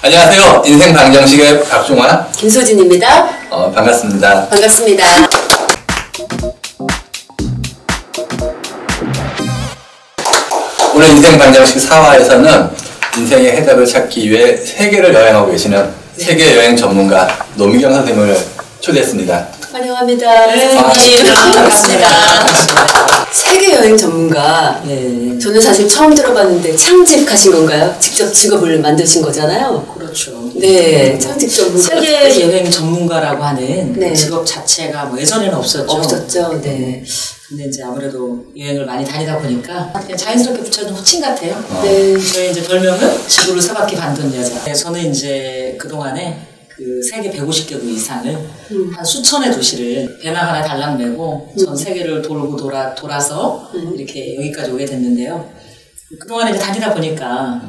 안녕하세요. 인생 방정식의 박종환, 김소진입니다. 반갑습니다. 반갑습니다. 오늘 인생 방정식 4화에서는 인생의 해답을 찾기 위해 세계를 여행하고 계시는 세계 여행 전문가 노미경 선생님을 초대했습니다. 환영합니다. 네, 반갑습니다. 세계 여행 전문가. 네. 저는 사실 처음 들어봤는데 창직하신 건가요? 직접 직업을 만드신 거잖아요. 그렇죠. 네, 창직 전문가. 세계 여행 전문가라고 하는 네. 직업 자체가 뭐 예전에는 없었죠. 없었죠. 네. 근데 이제 아무래도 여행을 많이 다니다 보니까 그냥 자연스럽게 붙여준 호칭 같아요. 네. 저희 이제 별명은 지구를 3바퀴 반돈 여자. 네, 저는 이제 그동안에 그 세계 150개국 이상을 한 수천의 도시를 배낭 하나 달랑 메고 전 세계를 돌고 돌아서 이렇게 여기까지 오게 됐는데요. 그동안에 이제 다니다 보니까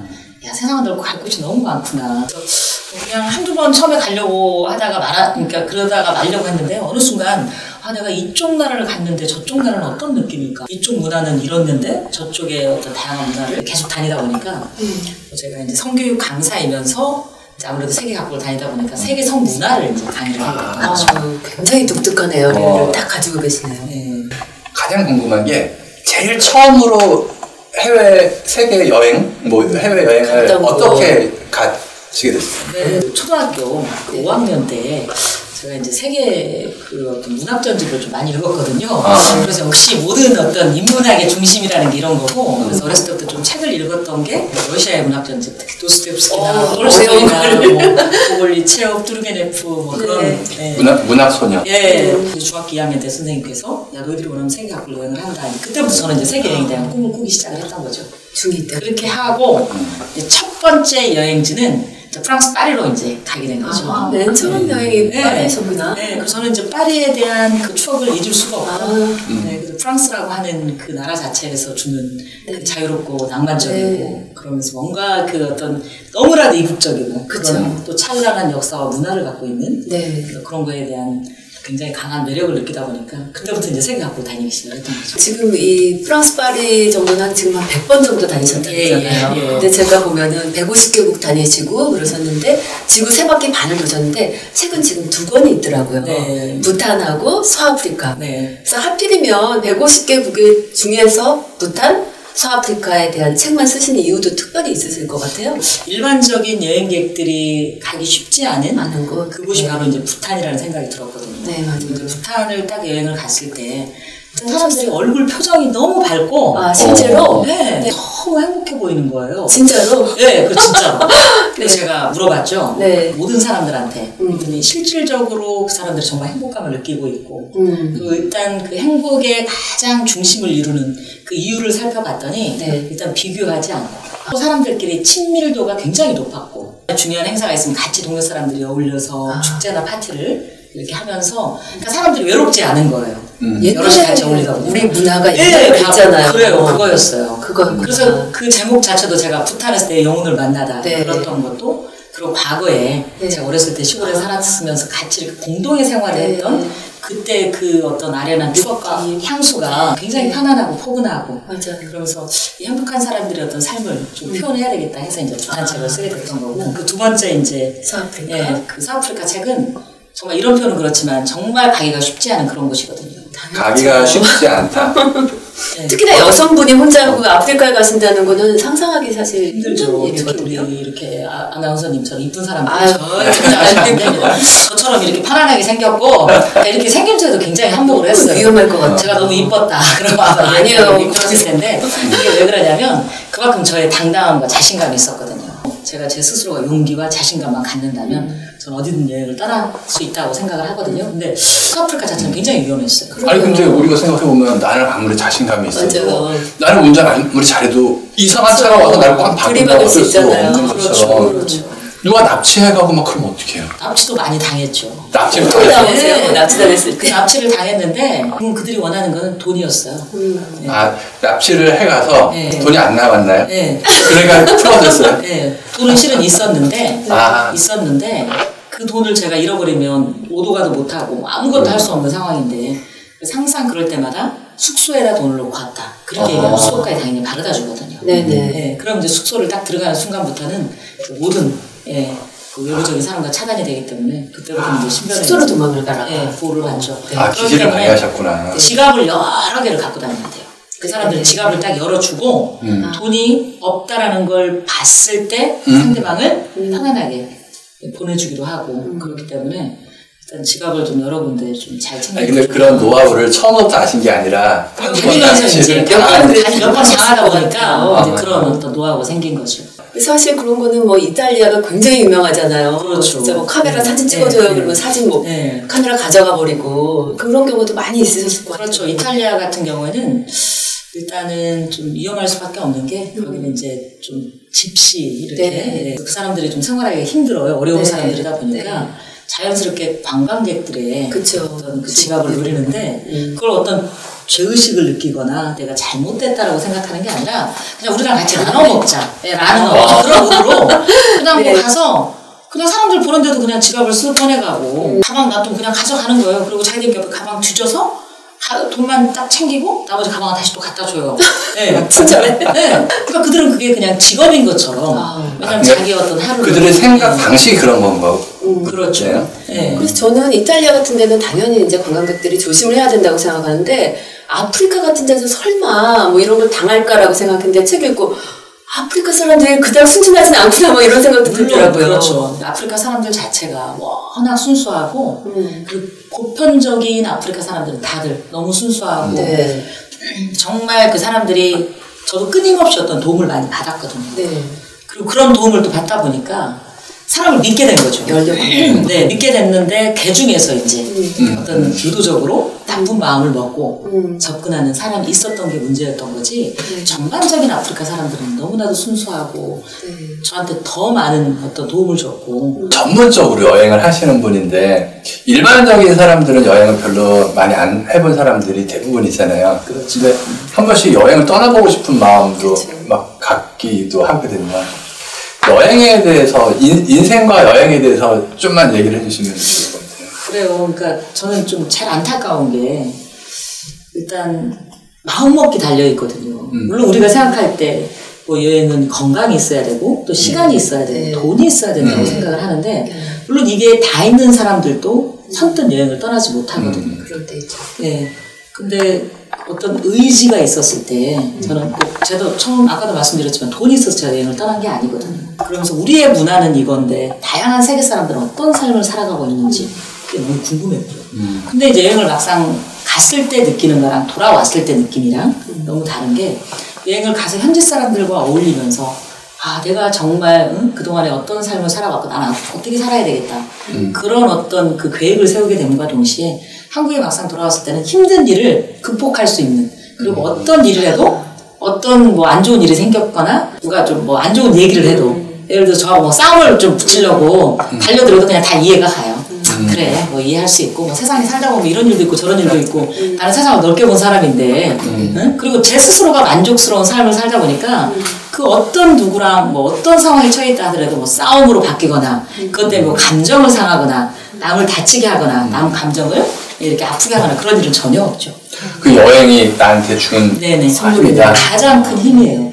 야, 세상은 넓고 갈 곳이 너무 많구나. 그냥 한두 번 처음에 가려고 하다가 그러니까 그러다가 말려고 했는데 어느 순간 내가 이쪽 나라를 갔는데 저쪽 나라는 어떤 느낌일까? 이쪽 문화는 이렇는데 저쪽에 어떤 다양한 문화를 계속 다니다 보니까 제가 이제 성교육 강사이면서 아무래도 세계 각국을 다니다 보니까 세계 성문화를 이제 강의를 하게 됐죠. 굉장히 독특한 에어리어를 딱 가지고 계시네요. 네. 가장 궁금한 게 제일 처음으로 세계 여행, 해외 여행을 어떻게 가시게 됐어요? 네, 초등학교 5학년 때 제가 이제 세계 그 어떤 문학 전집을 좀 많이 읽었거든요. 그래서 역시 모든 어떤 인문학의 중심이라는 게 이런 거고, 그래서 어렸을 때부터 좀 책을 읽었던 게 러시아의 문학 전집, 특히 도스토옙스키나 톨스토이나 고골리, 체홉, 투르게네프 뭐 그런 네. 문학 소녀. 예. 중학교 2학년 때 선생님께서 야 너희들이 원하면 세계 각국 여행을 한다. 그때부터 저는 이제 세계 여행에 대한 꿈을 꾸기 시작을 했던 거죠. 중2 때. 그렇게 하고 이제 첫 번째 여행지는 프랑스 파리로 이제 가게 된 거죠. 맨 처음 여행이 파리에서구나. 네, 그래서 저는 이제 파리에 대한 그 추억을 잊을 수가 없고, 네, 그래서 프랑스라고 하는 그 나라 자체에서 주는 그 자유롭고 낭만적이고, 그러면서 뭔가 그 어떤 너무나도 이국적이고, 그런 또 찬란한 역사와 문화를 갖고 있는 그런 거에 대한 굉장히 강한 매력을 느끼다 보니까 그때부터 이제 세계 각국을 다니기 시작했던 거죠. 지금 이 프랑스 파리 정도는 지금 한 100번 정도 다니셨다잖아요. 근데 제가 보면은 150개국 다니시고 그러셨는데 지구 3바퀴 반을 도셨는데 책은 지금 2권이 있더라고요. 네. 부탄하고 서아프리카. 네. 그래서 하필이면 150개국 중에서 부탄, 서아프리카에 대한 책만 쓰시는 이유도 특별히 있으실 것 같아요. 일반적인 여행객들이 가기 쉽지 않은 곳. 그곳이 바로 이제 부탄이라는 생각이 들었거든요. 네, 맞아요. 이제 부탄을 딱 여행을 갔을 때 사람들이 얼굴 표정이 너무 밝고 실제로? 네, 너무 행복해 보이는 거예요. 진짜로? 네, 그 진짜로. 그래서 제가 물어봤죠. 네. 모든 사람들한테. 그랬더니 실질적으로 그 사람들이 정말 행복감을 느끼고 있고 그리고 일단 그 행복의 가장 중심을 이루는 그 이유를 살펴봤더니 일단 비교하지 않고 사람들끼리 친밀도가 굉장히 높았고 중요한 행사가 있으면 같이 동네 사람들이 어울려서 축제나 파티를 이렇게 하면서 그러니까 사람들이 외롭지 않은 거예요. 여럿이 같이 어울리다 보니까 우리 문화가 있잖아요. 그래요. 그거였어요. 그건 그래서 그 제목 자체도 제가 부탄에서 내 영혼을 만나다 그랬던 것도 그리고 과거에 제가 어렸을 때 시골에 살았으면서 같이 이렇게 공동의 생활을 했던 그때 그 어떤 아련한 추억과 향수가 굉장히 편안하고 포근하고 그러면서 이 행복한 사람들의 어떤 삶을 좀 표현해야 되겠다 해서 이제 부탄 책을 쓰게 됐던 거고 그 두 번째 이제 서아프리카. 그 서아프리카 책은 정말 이런 표현은 그렇지만 정말 가기가 쉽지 않은 그런 곳이거든요. 가기가 쉽지 않다. 특히나 여성분이 혼자 그 아프리카에 가신다는 거는 상상하기 사실 힘들죠. 특히 우리 이렇게 아나운서님처럼 이쁜 사람들 안 됩니다. 저처럼 이렇게 편안하게 생겼고 이렇게 생김새도 굉장히 한몫을 했어요. 위험할 것 같아요. 제가 너무 이뻤다. 그러면 아마 아니에요. 그러실 텐데 이게 왜 그러냐면 그만큼 저의 당당함과 자신감이 있었거든요. 제가 제 스스로가 용기와 자신감만 갖는다면 저는 어디든 여행을 떠날 수 있다고 생각을 하거든요. 근데 서아프리카 자체는 굉장히 위험했어요. 아니 근데 우리가 생각해보면 나는 아무리 자신감이 있어도 나는 운전 아무리 잘해도 이상한 차가 와서 나를 꽉 박는다고 어쩔 수 없는 것처럼 그렇죠. 누가 납치해가고 막 그러면 어떡해요? 납치도 많이 당했죠. 납치를 당했어요? 납치당했을 때? 납치를 당했는데 그들이 원하는 건 돈이었어요. 납치를 해가서 돈이 안 나왔나요? 네. 그러니까 풀어줬어요? 네. 돈은 실은 있었는데 그 돈을 제가 잃어버리면 오도 가도 못하고 아무것도 할 수 없는 상황인데 항상 그럴 때마다 숙소에다 돈을 놓고 왔다. 그렇게 얘기하면 수도가에 당연히 바르다 주거든요. 네네. 그럼 이제 숙소를 딱 들어가는 순간부터는 모든 예, 그 외부적인 사람과 차단이 되기 때문에 그때부터 이제 신변에 숙소로 도망을 가라. 예, 보호를 받죠. 아, 기질을 많이 하셨구나. 지갑을 여러 개를 갖고 다녀야 돼요. 그 사람들은 지갑을 딱 열어주고 돈이 없다라는 걸 봤을 때 상대방을 편안하게 보내주기도 하고 그렇기 때문에 일단 지갑을 좀 여러 군데 좀 잘 챙겨. 근데 그런 노하우를 처음부터 아신 게 아니라 다니면서 이제 몇 번 당하다 보니까 이제 그런 어떤 노하우가 생긴 거죠. 사실 그런 거는 뭐 이탈리아가 굉장히 유명하잖아요. 그렇죠. 진짜 뭐 카메라 사진 찍어줘요. 그러면 사진 뭐 카메라 가져가 버리고 그런 경우도 많이 있으셨을 것 같아요. 그렇죠. 이탈리아 같은 경우에는 일단은 좀 위험할 수밖에 없는 게 거기는 이제 좀 집시 이렇게 그 사람들이 좀 생활하기 힘들어요. 어려운 사람들이다 보니까 자연스럽게 관광객들의 어떤 그 지갑을 노리는데 그걸 어떤 죄의식을 느끼거나 내가 잘못됐다라고 생각하는 게 아니라 그냥 우리랑 같이 나눠 먹자 라는 그런 의도로 그냥 뭐 가서 그냥 사람들 보는데도 그냥 지갑을 쓱 꺼내가고 가방 놔두고 그냥 가져가는 거예요. 그리고 자기들 옆에 가방 뒤져서 돈만 딱 챙기고 나머지 가방을 다시 또 갖다 줘요. 네, 진짜. 네. 그러니까 그들은 그게 그냥 직업인 것처럼 왜냐면 자기 어떤 하루 그들의 생각 방식이 그런 건가? 그렇죠. 네. 그래서 저는 이탈리아 같은 데는 당연히 이제 관광객들이 조심을 해야 된다고 생각하는데 아프리카 같은 데서 설마 뭐 이런 걸 당할까라고 생각했는데 책 읽고 아프리카 사람들이 그닥 순진하진 않구나 뭐 이런 생각도 들더라고요. 그렇죠. 아프리카 사람들 자체가 워낙 순수하고 그리고 보편적인 아프리카 사람들은 다들 너무 순수하고 정말 그 사람들이 저도 끊임없이 어떤 도움을 많이 받았거든요. 그리고 그런 도움을 또 받다 보니까 사람을 믿게 된 거죠. 네, 믿게 됐는데 그 중에서 이제 어떤 의도적으로 나쁜 마음을 먹고 접근하는 사람이 있었던 게 문제였던 거지. 전반적인 아프리카 사람들은 너무나도 순수하고 저한테 더 많은 어떤 도움을 줬고. 전문적으로 여행을 하시는 분인데 일반적인 사람들은 여행을 별로 많이 안 해본 사람들이 대부분이잖아요. 근데 한 번씩 여행을 떠나보고 싶은 마음도 막 갖기도 하거든요. 여행에 대해서 인생과 여행에 대해서 좀만 얘기를 해주시면 좋을 것 같아요. 그래요. 그러니까 저는 좀 잘 안타까운 게 일단 마음먹기 달려 있거든요. 물론 우리가 생각할 때 뭐 여행은 건강이 있어야 되고 또 시간이 있어야 되고 돈이 있어야 된다고 생각을 하는데 물론 이게 다 있는 사람들도 선뜻 여행을 떠나지 못하거든요. 그럴 때 있죠. 네. 근데 어떤 의지가 있었을 때 저는 꼭 저도 처음 아까도 말씀드렸지만 돈이 있어서 제가 여행을 떠난 게 아니거든요. 그러면서 우리의 문화는 이건데 다양한 세계 사람들은 어떤 삶을 살아가고 있는지 그게 너무 궁금했고요. 근데 이제 여행을 막상 갔을 때 느끼는 거랑 돌아왔을 때 느낌이랑 너무 다른 게 여행을 가서 현지 사람들과 어울리면서 아 내가 정말 그동안에 어떤 삶을 살아왔고 나는 어떻게 살아야 되겠다 그런 어떤 그 계획을 세우게 됨과 동시에 한국에 막상 돌아왔을 때는 힘든 일을 극복할 수 있는 그리고 어떤 일을 해도 어떤 뭐 안 좋은 일이 생겼거나 누가 좀 뭐 안 좋은 얘기를 해도 예를 들어서 저하고 뭐 싸움을 좀 붙이려고 달려들어도 그냥 다 이해가 가요. 그래 뭐 이해할 수 있고 뭐 세상에 살다 보면 이런 일도 있고 저런 일도 있고 나는 세상을 넓게 본 사람인데 응? 그리고 제 스스로가 만족스러운 삶을 살다 보니까 그 어떤 누구랑 뭐 어떤 상황에 처해 있다 하더라도 뭐 싸움으로 바뀌거나 그것 때문에 뭐 감정을 상하거나 남을 다치게 하거나 남 감정을 이렇게 아프게 하거나 그런 일은 전혀 없죠. 그 여행이 나한테 준 선물이다. 가장 큰 힘이에요.